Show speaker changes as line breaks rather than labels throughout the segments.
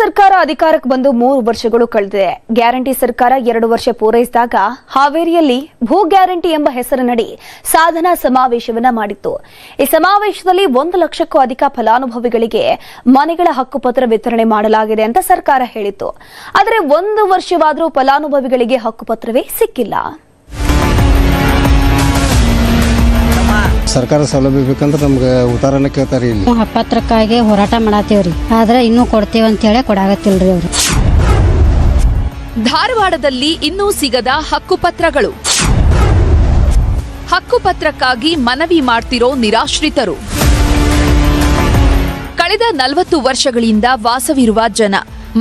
ಸರ್ಕಾರ ಅಧಿಕಾರಕ್ಕೆ ಬಂದು 3 ವರ್ಷಗಳು ಕಳೆದಿದೆ. ಗ್ಯಾರಂಟಿ ಸರ್ಕಾರ 2 ವರ್ಷ ಪೂರೈಸಿದಾಗ ಹಾವೇರಿಯಲ್ಲಿ ಭೂ ಗ್ಯಾರಂಟಿ ಎಂಬ ಹೆಸರಿನಡಿ ಸಾಧನಾ ಸಮಾವೇಶವನ್ನ ಮಾಡಿತ್ತು. ಈ ಸಮಾವೇಶದಲ್ಲಿ 1 ಲಕ್ಷಕ್ಕೂ ಅಧಿಕ ಫಲಾನುಭವಿಗಳಿಗೆ ಮನೆಗಳ ಹಕ್ಕುಪತ್ರ ವಿತರಣೆ ಮಾಡಲಾಗಿದೆ ಅಂತ ಸರ್ಕಾರ ಹೇಳಿತ್ತು. ಆದರೆ 1 ವರ್ಷವಾದರೂ ಫಲಾನುಭವಿಗಳಿಗೆ ಹಕ್ಕುಪತ್ರವೇ ಸಿಕ್ಕಿಲ್ಲ.
ಸರ್ಕಾರ ಸೌಲಭ್ಯ ಬೇಕಂದ್ರೆ ನಮ್ಗೆ ಉತ್ತಾರನ ಕೇಳ್ತಾರೆ. ಇಲ್ಲಿ
ಹಕ್ಕುಪತ್ರಕ್ಕಾಗಿ ಹೋರಾಟ ಮಾಡತ್ತೀವ್ರಿ, ಆದ್ರೆ ಇನ್ನೂ ಕೊಡ್ತೇವೆ ಅಂತ ಹೇಳಿ ಕೊಡಾಗತ್ತಿಲ್ರಿ ಅವರು.
ಧಾರವಾಡದಲ್ಲಿ ಇನ್ನೂ ಸಿಗದ ಹಕ್ಕುಪತ್ರಗಳು. ಹಕ್ಕುಪತ್ರಕ್ಕಾಗಿ ಮನವಿ ಮಾಡ್ತಿರೋ ನಿರಾಶ್ರಿತರು. ಕಳೆದ 40 ವರ್ಷಗಳಿಂದ ವಾಸವಿರುವ ಜನ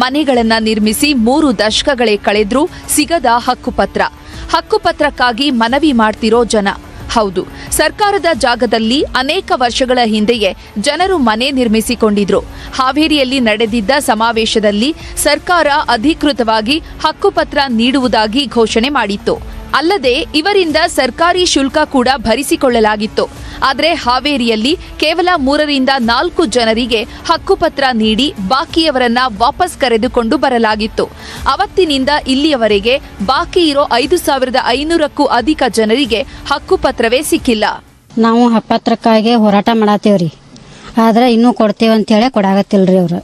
ಮನೆಗಳನ್ನ ನಿರ್ಮಿಸಿ 3 ದಶಕಗಳೇ ಕಳೆದ್ರೂ ಸಿಗದ ಹಕ್ಕುಪತ್ರ. ಹಕ್ಕುಪತ್ರಕ್ಕಾಗಿ ಮನವಿ ಮಾಡ್ತಿರೋ ಜನ. ಹೌದು, ಸರ್ಕಾರದ ಜಾಗದಲ್ಲಿ ಅನೇಕ ವರ್ಷಗಳ ಹಿಂದೆಯೇ ಜನರು ಮನೆ ನಿರ್ಮಿಸಿಕೊಂಡಿದ್ರು. ಹಾವೇರಿಯಲ್ಲಿ ನಡೆದಿದ್ದ ಸಮಾವೇಶದಲ್ಲಿ ಸರ್ಕಾರ ಅಧಿಕೃತವಾಗಿ ಹಕ್ಕುಪತ್ರ ನೀಡುವುದಾಗಿ ಘೋಷಣೆ ಮಾಡಿತ್ತು. ಅಲ್ಲದೆ ಇವರಿಂದ ಸರ್ಕಾರಿ ಶುಲ್ಕ ಕೂಡ ಭರಿಸಿಕೊಳ್ಳಲಾಗಿತ್ತು. ಆದರೆ ಹಾವೇರಿಯಲ್ಲಿ ಕೇವಲ 3 ರಿಂದ 4 ಜನರಿಗೆ ಹಕ್ಕುಪತ್ರ ನೀಡಿ ಬಾಕಿಯವರನ್ನ ವಾಪಸ್ ಕರೆದುಕೊಂಡು ಬರಲಾಗಿತ್ತು. ಅವತ್ತಿನಿಂದ ಇಲ್ಲಿಯವರೆಗೆ ಬಾಕಿ ಇರೋ 5,500ಕ್ಕೂ ಅಧಿಕ ಜನರಿಗೆ ಹಕ್ಕುಪತ್ರವೇ ಸಿಕ್ಕಿಲ್ಲ.
ನಾವು ಹಕ್ಕುಪತ್ರಕ್ಕಾಗಿ ಹೋರಾಟ ಮಾಡತ್ತೀವ್ರಿ, ಆದ್ರೆ ಇನ್ನೂ ಕೊಡ್ತೇವೆ ಅಂತ ಹೇಳಿ ಕೊಡಾಗತ್ತಿಲ್ರಿ ಅವರು.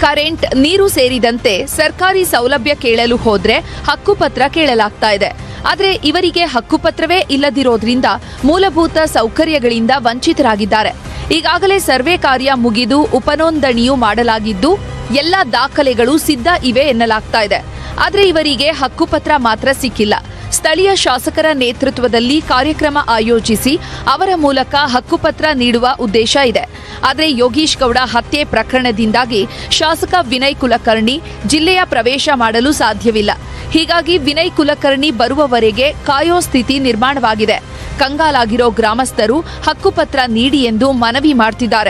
ಕರೆಂಟ್, ನೀರು ಸೇರಿದಂತೆ ಸರ್ಕಾರಿ ಸೌಲಭ್ಯ ಕೇಳಲು ಹೋದ್ರೆ ಹಕ್ಕುಪತ್ರ ಕೇಳಲಾಗ್ತಾ ಇದೆ. ಆದರೆ ಇವರಿಗೆ ಹಕ್ಕುಪತ್ರವೇ ಇಲ್ಲದಿರೋದ್ರಿಂದ ಮೂಲಭೂತ ಸೌಕರ್ಯಗಳಿಂದ ವಂಚಿತರಾಗಿದ್ದಾರೆ. ಈಗಾಗಲೇ ಸರ್ವೆ ಕಾರ್ಯ ಮುಗಿದು ಉಪನೋಂದಣಿಯೂ ಮಾಡಲಾಗಿದ್ದು ಎಲ್ಲ ದಾಖಲೆಗಳು ಸಿದ್ಧ ಇವೆ ಎನ್ನಲಾಗ್ತಾ ಇದೆ. ಆದರೆ ಇವರಿಗೆ ಹಕ್ಕುಪತ್ರ ಮಾತ್ರ ಸಿಕ್ಕಿಲ್ಲ. ಸ್ಥಳೀಯ ಶಾಸಕರ ನೇತೃತ್ವದಲ್ಲಿ ಕಾರ್ಯಕ್ರಮ ಆಯೋಜಿಸಿ ಅವರ ಮೂಲಕ ಹಕ್ಕುಪತ್ರ ನೀಡುವ ಉದ್ದೇಶ ಇದೆ. ಆದರೆ ಯೋಗೀಶ್ ಗೌಡ ಹತ್ಯೆ ಪ್ರಕರಣದಿಂದಾಗಿ ಶಾಸಕ ವಿನಯ್ ಕುಲಕರ್ಣಿ ಜಿಲ್ಲೆಯ ಪ್ರವೇಶ ಮಾಡಲು ಸಾಧ್ಯವಿಲ್ಲ. ಹೀಗಾಗಿ ವಿನಯ್ ಕುಲಕರ್ಣಿ ಬರುವವರೆಗೆ ಕಾಯೋ ಸ್ಥಿತಿ ನಿರ್ಮಾಣವಾಗಿದೆ. ಕಂಗಾಲಾಗಿರೋ ಗ್ರಾಮಸ್ಥರು ಹಕ್ಕುಪತ್ರ ನೀಡಿ ಎಂದು ಮನವಿ ಮಾಡ್ತಿದ್ದಾರೆ.